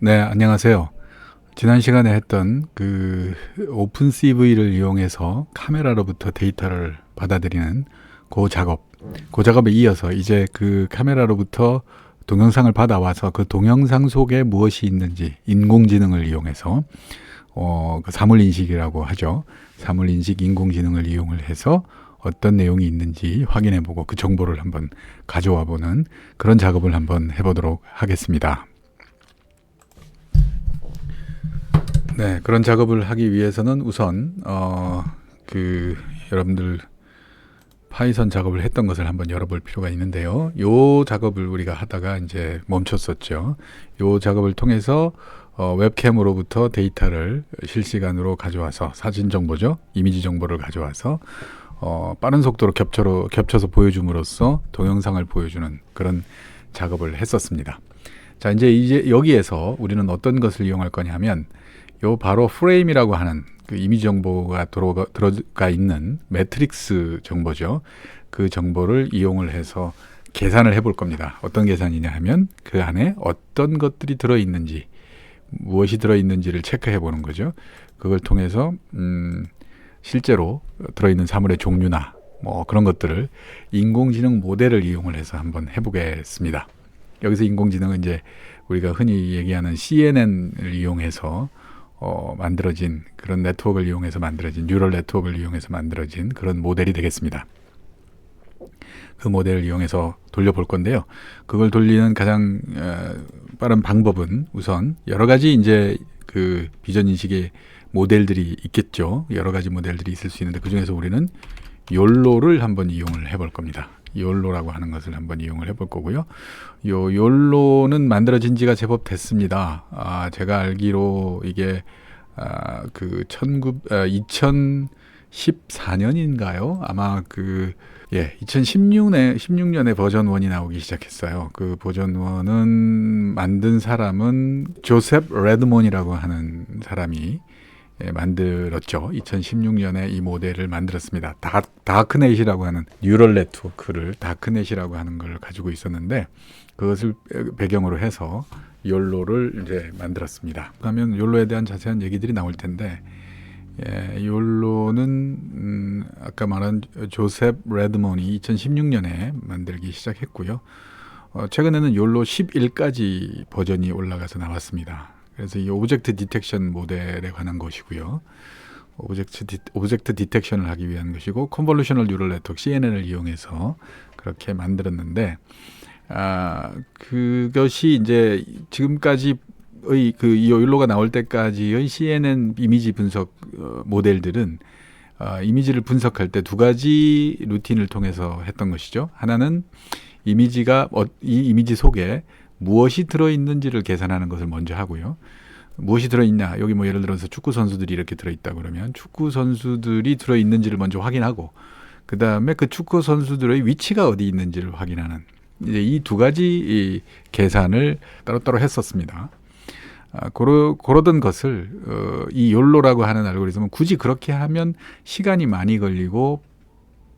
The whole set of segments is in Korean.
네, 안녕하세요. 지난 시간에 했던 그 오픈CV를 이용해서 카메라로부터 데이터를 받아들이는 그 작업에 이어서 이제 그 카메라로부터 동영상을 받아와서 그 동영상 속에 무엇이 있는지 인공지능을 이용해서 그 사물인식이라고 하죠. 사물인식 인공지능을 이용을 해서 어떤 내용이 있는지 확인해보고 그 정보를 한번 가져와보는 그런 작업을 한번 해보도록 하겠습니다. 네, 그런 작업을 하기 위해서는 우선 여러분들 파이썬 작업을 했던 것을 한번 열어볼 필요가 있는데요. 요 작업을 우리가 하다가 이제 멈췄었죠. 요 작업을 통해서 웹캠으로부터 데이터를 실시간으로 가져와서 사진 정보죠, 이미지 정보를 가져와서 빠른 속도로 겹쳐서 보여줌으로써 동영상을 보여주는 그런 작업을 했었습니다. 자, 이제 여기에서 우리는 어떤 것을 이용할 거냐 하면 요 바로 프레임이라고 하는 그 이미지 정보가 들어가 있는 매트릭스 정보죠. 그 정보를 이용을 해서 계산을 해볼 겁니다. 어떤 계산이냐 하면 그 안에 어떤 것들이 들어있는지, 무엇이 들어있는지를 체크해 보는 거죠. 그걸 통해서 실제로 들어있는 사물의 종류나 뭐 그런 것들을 인공지능 모델을 이용을 해서 한번 해보겠습니다. 여기서 인공지능은 이제 우리가 흔히 얘기하는 CNN을 이용해서 만들어진 그런 네트워크를 이용해서 만들어진 뉴럴 네트워크를 이용해서 만들어진 그런 모델이 되겠습니다. 그 모델을 이용해서 돌려볼 건데요. 그걸 돌리는 가장 빠른 방법은 우선 여러 가지 이제 그 비전 인식의 모델들이 있겠죠. 여러 가지 모델들이 있을 수 있는데 그 중에서 우리는 욜로를 한번 이용을 해볼 겁니다. 욜로라고 하는 것을 한번 이용을 해볼 거고요. 요 욜로는 만들어진 지가 제법 됐습니다. 제가 알기로 이게 그 2014년인가요? 아마 2016년에 버전 1이 나오기 시작했어요. 그 버전 1은 만든 사람은 조셉 레드몬이라고 하는 사람이 만들었죠. 2016년에 이 모델을 만들었습니다. 다크넷이라고 하는 뉴럴 네트워크를 다크넷이라고 하는 걸 가지고 있었는데 그것을 배경으로 해서 욜로를 이제 만들었습니다. 그러면 욜로에 대한 자세한 얘기들이 나올 텐데 욜로는 아까 말한 조셉 레드몬이 2016년에 만들기 시작했고요. 최근에는 욜로 11까지 버전이 올라가서 나왔습니다. 그래서 이 오브젝트 디텍션 모델에 관한 것이고요. 오브젝트 디텍션을 하기 위한 것이고 컨볼루셔널 뉴럴 네트워크 CNN을 이용해서 그렇게 만들었는데 그것이 이제 지금까지의 이 욜로가 나올 때까지의 CNN 이미지 분석 모델들은 이미지를 분석할 때 두 가지 루틴을 통해서 했던 것이죠. 하나는 이 이미지 속에 무엇이 들어있는지를 계산하는 것을 먼저 하고요. 무엇이 들어있냐, 여기 뭐 예를 들어서 축구 선수들이 이렇게 들어있다 그러면 축구 선수들이 들어있는지를 먼저 확인하고 그 다음에 그 축구 선수들의 위치가 어디 있는지를 확인하는 이제 이 두 가지 계산을 따로따로 했었습니다. 그러던 것을 이 욜로라고 하는 알고리즘은 굳이 그렇게 하면 시간이 많이 걸리고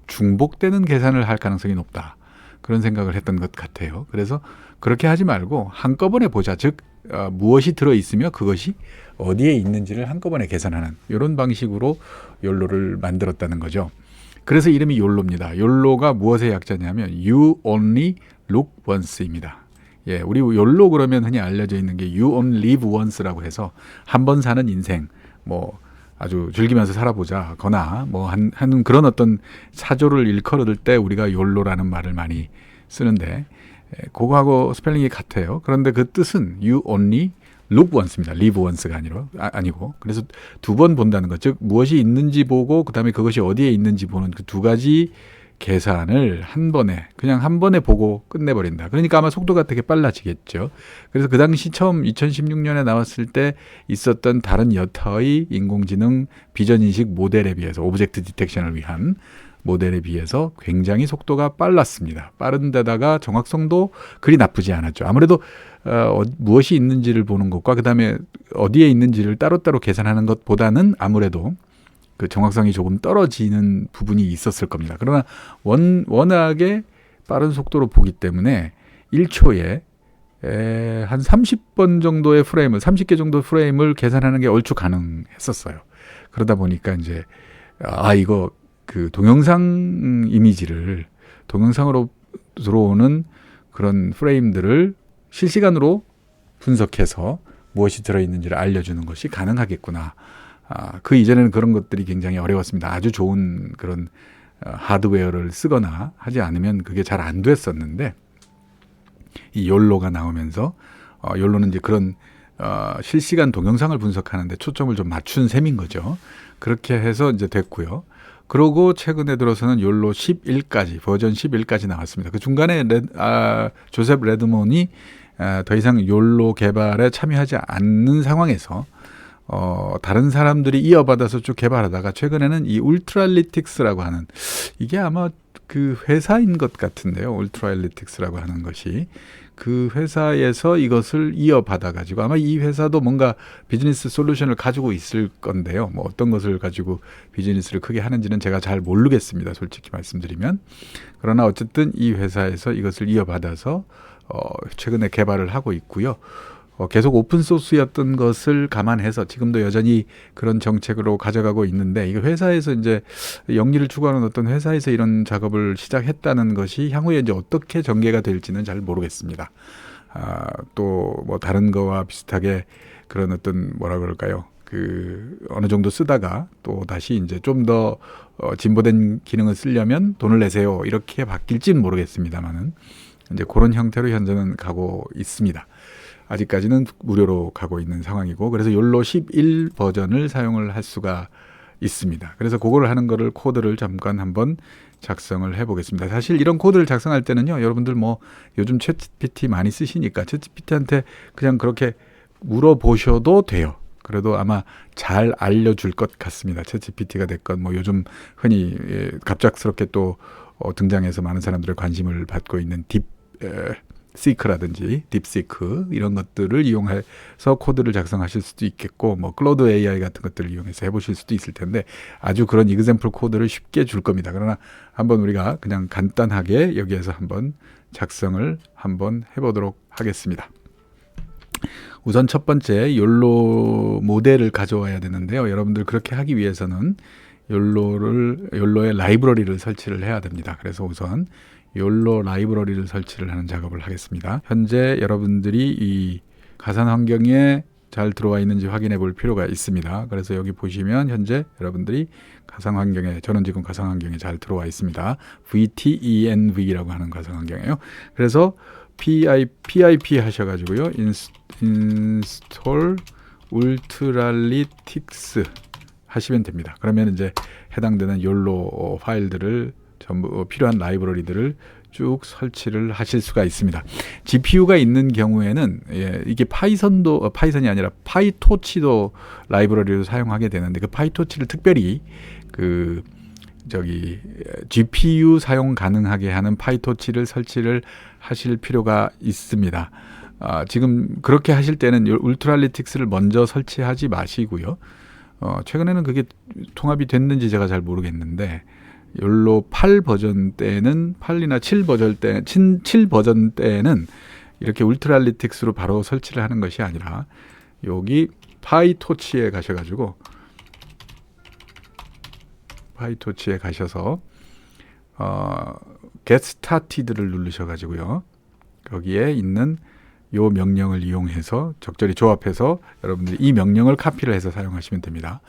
중복되는 계산을 할 가능성이 높다. 그런 생각을 했던 것 같아요. 그래서 그렇게 하지 말고 한꺼번에 보자. 즉 무엇이 들어있으며 그것이 어디에 있는지를 한꺼번에 계산하는 이런 방식으로 욜로를 만들었다는 거죠. 그래서 이름이 욜로입니다. 욜로가 무엇의 약자냐면 You Only Look Once입니다. 우리 욜로 그러면 흔히 알려져 있는 게 You Only Live Once라고 해서 한 번 사는 인생, 뭐 아주 즐기면서 살아보자 거나 뭐 하는 그런 어떤 사조를 일컬을 때 우리가 욜로라는 말을 많이 쓰는데 그거하고 스펠링이 같아요. 그런데 그 뜻은 You Only Look Once입니다. Live Once가 아니고 그래서 두 번 본다는 것, 즉 무엇이 있는지 보고 그 다음에 그것이 어디에 있는지 보는 그 두 가지 계산을 그냥 한 번에 보고 끝내버린다. 그러니까 아마 속도가 되게 빨라지겠죠. 그래서 그 당시 처음 2016년에 나왔을 때 있었던 다른 여타의 인공지능 비전인식 모델에 비해서 오브젝트 디텍션을 위한 모델에 비해서 굉장히 속도가 빨랐습니다. 빠른 데다가 정확성도 그리 나쁘지 않았죠. 아무래도 무엇이 있는지를 보는 것과 그 다음에 어디에 있는지를 따로따로 계산하는 것보다는 아무래도 그 정확성이 조금 떨어지는 부분이 있었을 겁니다. 그러나 워낙에 빠른 속도로 보기 때문에 1초에 한 30번 정도의 프레임을 30개 정도 프레임을 계산하는 게 얼추 가능했었어요. 그러다 보니까 이제 이거 그 동영상 이미지를 동영상으로 들어오는 그런 프레임들을 실시간으로 분석해서 무엇이 들어있는지를 알려주는 것이 가능하겠구나. 그 이전에는 그런 것들이 굉장히 어려웠습니다. 아주 좋은 그런 하드웨어를 쓰거나 하지 않으면 그게 잘 안 됐었는데 이 욜로가 나오면서 욜로는 이제 그런 실시간 동영상을 분석하는데 초점을 좀 맞춘 셈인 거죠. 그렇게 해서 이제 됐고요. 그러고 최근에 들어서는 욜로 11까지 버전 11까지 나왔습니다. 그 중간에 조셉 레드몬이 더 이상 욜로 개발에 참여하지 않는 상황에서 다른 사람들이 이어받아서 쭉 개발하다가 최근에는 이 울트랄리틱스라고 하는 이게 아마 그 회사인 것 같은데요. 울트랄리틱스라고 하는 것이 그 회사에서 이것을 이어받아 가지고 아마 이 회사도 뭔가 비즈니스 솔루션을 가지고 있을 건데요. 뭐 어떤 것을 가지고 비즈니스를 크게 하는지는 제가 잘 모르겠습니다. 솔직히 말씀드리면. 그러나 어쨌든 이 회사에서 이것을 이어받아서 최근에 개발을 하고 있고요. 계속 오픈소스였던 것을 감안해서 지금도 여전히 그런 정책으로 가져가고 있는데 이거 회사에서 이제 영리를 추구하는 어떤 회사에서 이런 작업을 시작했다는 것이 향후에 이제 어떻게 전개가 될지는 잘 모르겠습니다. 또 뭐 다른 거와 비슷하게 그런 어떤 뭐라 그럴까요? 그 어느 정도 쓰다가 또 다시 이제 좀 더 진보된 기능을 쓰려면 돈을 내세요. 이렇게 바뀔지는 모르겠습니다만은 이제 그런 형태로 현재는 가고 있습니다. 아직까지는 무료로 가고 있는 상황이고 그래서 욜로 11 버전을 사용을 할 수가 있습니다. 그래서 그걸 하는 거를 코드를 잠깐 한번 작성을 해보겠습니다. 사실 이런 코드를 작성할 때는요. 여러분들 뭐 요즘 챗GPT 많이 쓰시니까 챗GPT한테 그냥 그렇게 물어보셔도 돼요. 그래도 아마 잘 알려줄 것 같습니다. 챗GPT가 됐건 뭐 요즘 흔히 갑작스럽게 또 등장해서 많은 사람들의 관심을 받고 있는 시크라든지 딥시크 이런 것들을 이용해서 코드를 작성하실 수도 있겠고 뭐 클로드 AI 같은 것들을 이용해서 해보실 수도 있을 텐데 아주 그런 이그샘플 코드를 쉽게 줄 겁니다. 그러나 한번 우리가 그냥 간단하게 여기에서 한번 작성을 한번 해보도록 하겠습니다. 우선 첫 번째 욜로 모델을 가져와야 되는데요. 여러분들 그렇게 하기 위해서는 욜로의 라이브러리를 설치를 해야 됩니다. 그래서 우선 욜로 라이브러리를 설치를 하는 작업을 하겠습니다. 현재 여러분들이 이 가상 환경에 잘 들어와 있는지 확인해 볼 필요가 있습니다. 그래서 여기 보시면 현재 여러분들이 가상 환경에 저는 지금 가상 환경에 잘 들어와 있습니다. VTENV라고 하는 가상 환경이에요. 그래서 PIP 하셔가지고요. install ultralytics 하시면 됩니다. 그러면 이제 해당되는 욜로 파일들을 전부 필요한 라이브러리들을 쭉 설치를 하실 수가 있습니다. GPU가 있는 경우에는 이게 파이썬이 아니라 파이토치도 라이브러리로 사용하게 되는데 그 파이토치를 특별히 GPU 사용 가능하게 하는 파이토치를 설치를 하실 필요가 있습니다. 지금 그렇게 하실 때는 울트랄리틱스를 먼저 설치하지 마시고요. 최근에는 그게 통합이 됐는지 제가 잘 모르겠는데 욜로 8 버전 때는 8이나 7 버전 때는 이렇게 울트랄리틱스로 바로 설치를 하는 것이 아니라 여기 파이토치에 가셔가지고 파이토치에 가셔서 get started를 누르셔가지고요. 거기에 있는 요 명령을 이용해서 적절히 조합해서 여러분들이 이 명령을 카피를 해서 사용하시면 됩니다.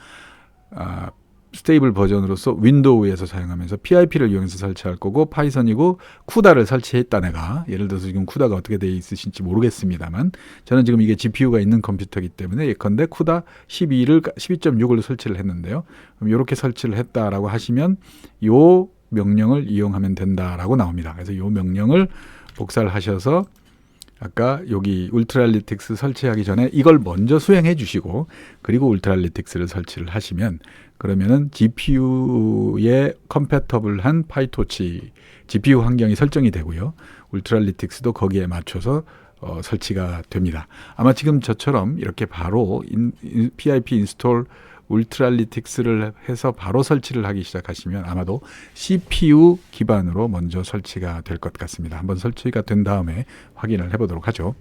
스테이블 버전으로서 윈도우에서 사용하면서 PIP를 이용해서 설치할 거고 파이썬이고 쿠다를 설치했다 내가 예를 들어서 지금 쿠다가 어떻게 되어 있으신지 모르겠습니다만 저는 지금 이게 GPU가 있는 컴퓨터이기 때문에 예컨대 쿠다 12.6을 설치를 했는데요. 그럼 이렇게 설치를 했다라고 하시면 요 명령을 이용하면 된다라고 나옵니다. 그래서 요 명령을 복사를 하셔서 아까 여기 울트랄리틱스 설치하기 전에 이걸 먼저 수행해 주시고 그리고 울트랄리틱스를 설치를 하시면 그러면은 GPU에 컴패터블한 파이토치 GPU 환경이 설정이 되고요. 울트랄리틱스도 거기에 맞춰서 설치가 됩니다. 아마 지금 저처럼 이렇게 바로 PIP 인스톨 울트랄리틱스를 해서 바로 설치를 하기 시작하시면 아마도 CPU 기반으로 먼저 설치가 될 것 같습니다. 한번 설치가 된 다음에 확인을 해보도록 하죠.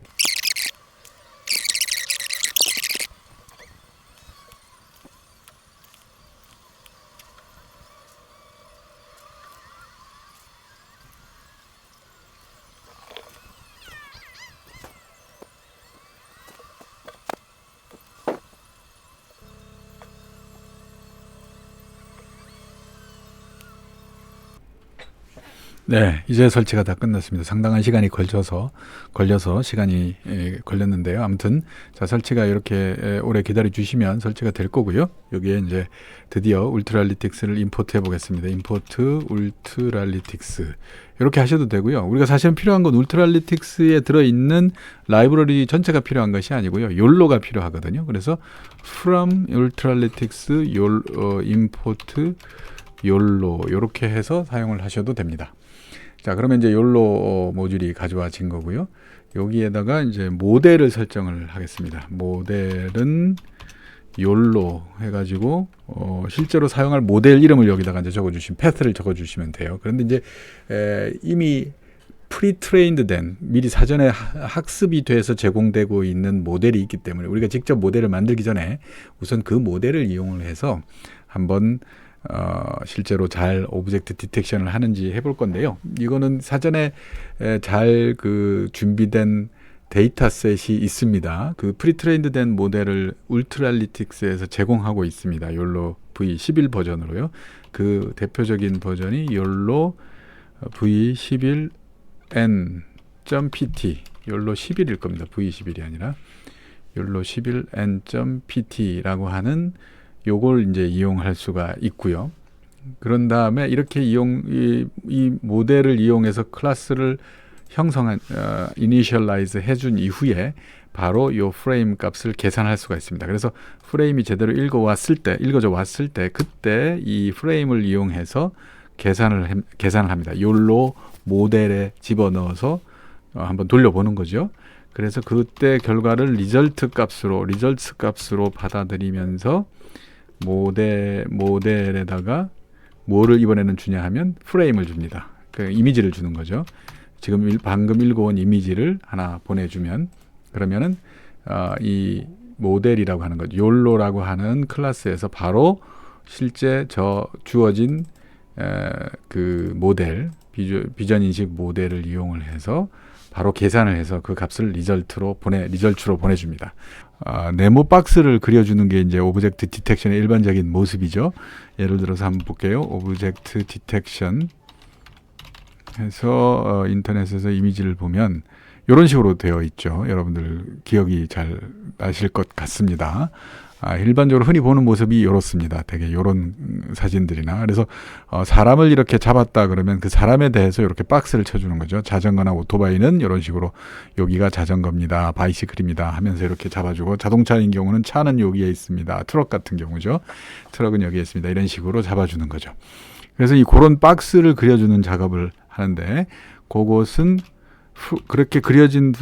네, 이제 설치가 다 끝났습니다. 상당한 시간이 걸려서 시간이 걸렸는데요. 아무튼 자, 설치가 이렇게 오래 기다려 주시면 설치가 될 거고요. 여기에 이제 드디어 울트랄리틱스를 임포트 해보겠습니다. 임포트 울트랄리틱스 이렇게 하셔도 되고요. 우리가 사실은 필요한 건 울트랄리틱스에 들어있는 라이브러리 전체가 필요한 것이 아니고요. 욜로가 필요하거든요. 그래서 from ultralytics import 욜로 이렇게 해서 사용을 하셔도 됩니다. 자, 그러면 이제 욜로 모듈이 가져와진 거고요. 여기에다가 이제 모델을 설정을 하겠습니다. 모델은 욜로 해가지고 실제로 사용할 모델 이름을 여기다가 이제 적어주시면 패스를 적어주시면 돼요. 그런데 이제 이미 프리트레인드 된 미리 사전에 학습이 돼서 제공되고 있는 모델이 있기 때문에 우리가 직접 모델을 만들기 전에 우선 그 모델을 이용을 해서 한번 실제로 잘 오브젝트 디텍션을 하는지 해볼 건데요. 이거는 사전에 잘 그 준비된 데이터셋이 있습니다. 그 프리트레인드 된 모델을 울트랄리틱스에서 제공하고 있습니다. 욜로 V11 버전으로요. 그 대표적인 버전이 욜로 V11n.pt 욜로 11일 겁니다. V11이 아니라 욜로 11n.pt라고 하는 요걸 이제 이용할 수가 있고요. 그런 다음에 이렇게 이 모델을 이용해서 클래스를 형성한 이니셜라이즈 해준 이후에 바로 요 프레임 값을 계산할 수가 있습니다. 그래서 프레임이 제대로 읽어져 왔을 때 그때 이 프레임을 이용해서 계산을 합니다. 욜로 모델에 집어넣어서 한번 돌려보는 거죠. 그래서 그때 결과를 리절트 값으로 받아들이면서 모델에다가 뭐를 이번에는 주냐 하면 프레임을 줍니다. 그 이미지를 주는 거죠. 지금 방금 읽어온 이미지를 하나 보내주면 그러면은 이 모델이라고 하는 것, 욜로라고 하는 클래스에서 바로 실제 주어진 그 모델, 비전 인식 모델을 이용을 해서 바로 계산을 해서 그 값을 리절트로 보내줍니다. 네모 박스를 그려주는 게 이제 오브젝트 디텍션의 일반적인 모습이죠. 예를 들어서 한번 볼게요. 오브젝트 디텍션 해서 인터넷에서 이미지를 보면 이런 식으로 되어 있죠. 여러분들 기억이 잘 나실 것 같습니다. 일반적으로 흔히 보는 모습이 이렇습니다. 되게 이런 사진들이나 그래서 사람을 이렇게 잡았다 그러면 그 사람에 대해서 이렇게 박스를 쳐주는 거죠. 자전거나 오토바이는 이런 식으로 여기가 자전거입니다, 바이시클입니다 하면서 이렇게 잡아주고 자동차인 경우는 차는 여기에 있습니다. 트럭 같은 경우죠. 트럭은 여기에 있습니다. 이런 식으로 잡아주는 거죠. 그래서 그런 박스를 그려주는 작업을 하는데 그것은 그렇게 그려진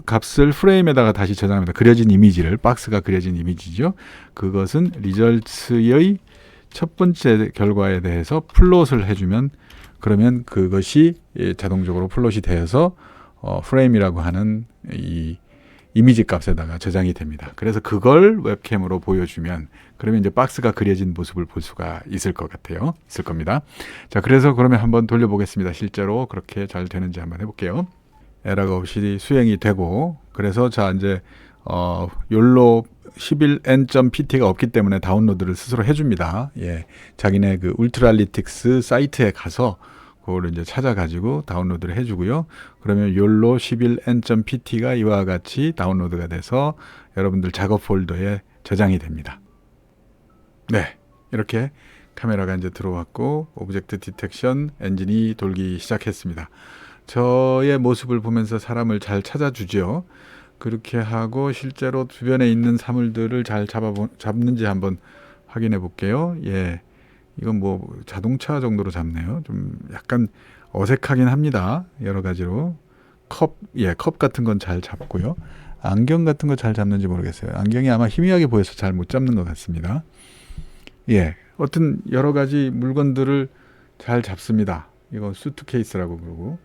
값을 프레임에다가 다시 저장합니다. 그려진 이미지를, 박스가 그려진 이미지죠. 그것은 리절트의 첫 번째 결과에 대해서 플롯을 해주면 그러면 그것이 자동적으로 플롯이 되어서 프레임이라고 하는 이 이미지 값에다가 저장이 됩니다. 그래서 그걸 웹캠으로 보여주면 그러면 이제 박스가 그려진 모습을 볼 수가 있을 겁니다. 자, 그래서 그러면 한번 돌려보겠습니다. 실제로 그렇게 잘 되는지 한번 해볼게요. 에러가 없이 수행이 되고 그래서 자 이제 욜로 11n.pt가 없기 때문에 다운로드를 스스로 해줍니다. 예, 자기네 그 울트랄리틱스 사이트에 가서 그거를 이제 찾아가지고 다운로드를 해주고요. 그러면 욜로 11n.pt가 이와 같이 다운로드가 돼서 여러분들 작업 폴더에 저장이 됩니다. 네, 이렇게 카메라가 이제 들어왔고 오브젝트 디텍션 엔진이 돌기 시작했습니다. 저의 모습을 보면서 사람을 잘 찾아주죠. 그렇게 하고 실제로 주변에 있는 사물들을 잘 잡는지 한번 확인해 볼게요. 예, 이건 뭐 자동차 정도로 잡네요. 좀 약간 어색하긴 합니다. 여러 가지로 컵 같은 건 잘 잡고요. 안경 같은 거 잘 잡는지 모르겠어요. 안경이 아마 희미하게 보여서 잘 못 잡는 것 같습니다. 예, 어떤 여러 가지 물건들을 잘 잡습니다. 이거 수트케이스라고 그러고,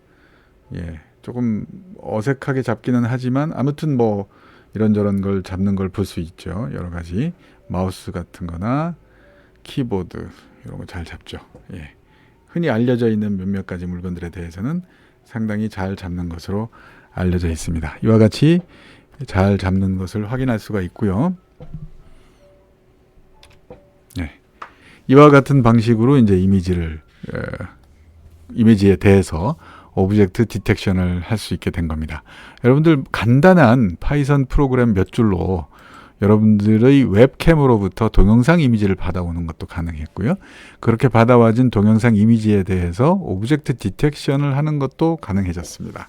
예, 조금 어색하게 잡기는 하지만 아무튼 뭐 이런저런 걸 잡는 걸 볼 수 있죠. 여러 가지 마우스 같은 거나 키보드 이런 거 잘 잡죠. 예. 흔히 알려져 있는 몇몇 가지 물건들에 대해서는 상당히 잘 잡는 것으로 알려져 있습니다. 이와 같이 잘 잡는 것을 확인할 수가 있고요. 네. 이와 같은 방식으로 이제 이미지에 대해서 오브젝트 디텍션을 할 수 있게 된 겁니다. 여러분들 간단한 파이썬 프로그램 몇 줄로 여러분들의 웹캠으로부터 동영상 이미지를 받아오는 것도 가능했고요. 그렇게 받아와진 동영상 이미지에 대해서 오브젝트 디텍션을 하는 것도 가능해졌습니다.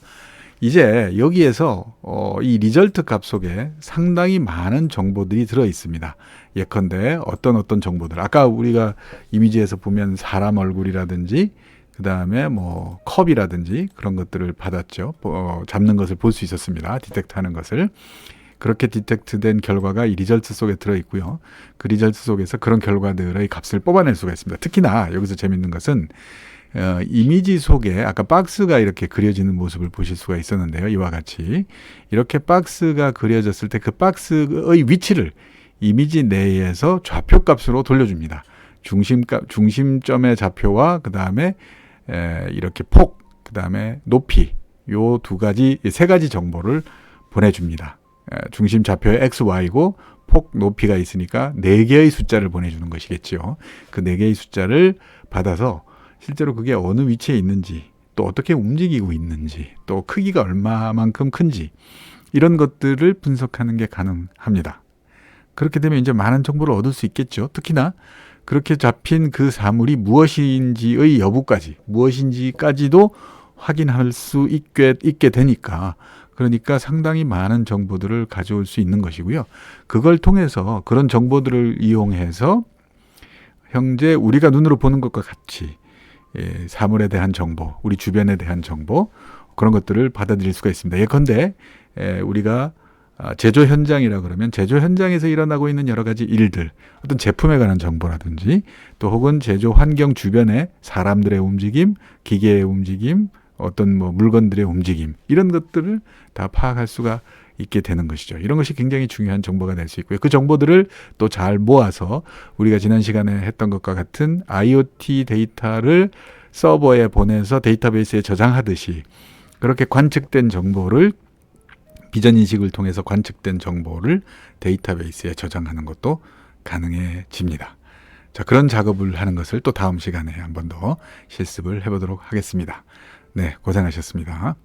이제 여기에서 이 리절트 값 속에 상당히 많은 정보들이 들어 있습니다. 예컨대 어떤 정보들, 아까 우리가 이미지에서 보면 사람 얼굴이라든지 그 다음에 뭐 컵이라든지 그런 것들을 받았죠. 잡는 것을 볼 수 있었습니다. 디텍트하는 것을. 그렇게 디텍트된 결과가 이 리절트 속에 들어있고요. 그 리절트 속에서 그런 결과들의 값을 뽑아낼 수가 있습니다. 특히나 여기서 재밌는 것은 이미지 속에 아까 박스가 이렇게 그려지는 모습을 보실 수가 있었는데요. 이와 같이 이렇게 박스가 그려졌을 때 그 박스의 위치를 이미지 내에서 좌표값으로 돌려줍니다. 중심점의 좌표와 그 다음에 이렇게 폭, 그 다음에 높이 요 세 가지 정보를 보내줍니다. 중심 좌표의 x, y고 폭, 높이가 있으니까 4개의 숫자를 보내주는 것이겠죠. 그 4개의 숫자를 받아서 실제로 그게 어느 위치에 있는지, 또 어떻게 움직이고 있는지, 또 크기가 얼마만큼 큰지 이런 것들을 분석하는 게 가능합니다. 그렇게 되면 이제 많은 정보를 얻을 수 있겠죠. 특히나 그렇게 잡힌 그 사물이 무엇인지의 여부까지, 무엇인지까지도 확인할 수 있게 되니까, 그러니까 상당히 많은 정보들을 가져올 수 있는 것이고요. 그걸 통해서 그런 정보들을 이용해서 현재 우리가 눈으로 보는 것과 같이 사물에 대한 정보, 우리 주변에 대한 정보, 그런 것들을 받아들일 수가 있습니다. 예컨대 우리가 제조 현장이라 그러면 제조 현장에서 일어나고 있는 여러 가지 일들, 어떤 제품에 관한 정보라든지 또 혹은 제조 환경 주변의 사람들의 움직임, 기계의 움직임, 어떤 뭐 물건들의 움직임 이런 것들을 다 파악할 수가 있게 되는 것이죠. 이런 것이 굉장히 중요한 정보가 될 수 있고요. 그 정보들을 또 잘 모아서 우리가 지난 시간에 했던 것과 같은 IoT 데이터를 서버에 보내서 데이터베이스에 저장하듯이 그렇게 관측된 정보를 비전 인식을 통해서 관측된 정보를 데이터베이스에 저장하는 것도 가능해집니다. 자, 그런 작업을 하는 것을 또 다음 시간에 한 번 더 실습을 해보도록 하겠습니다. 네, 고생하셨습니다.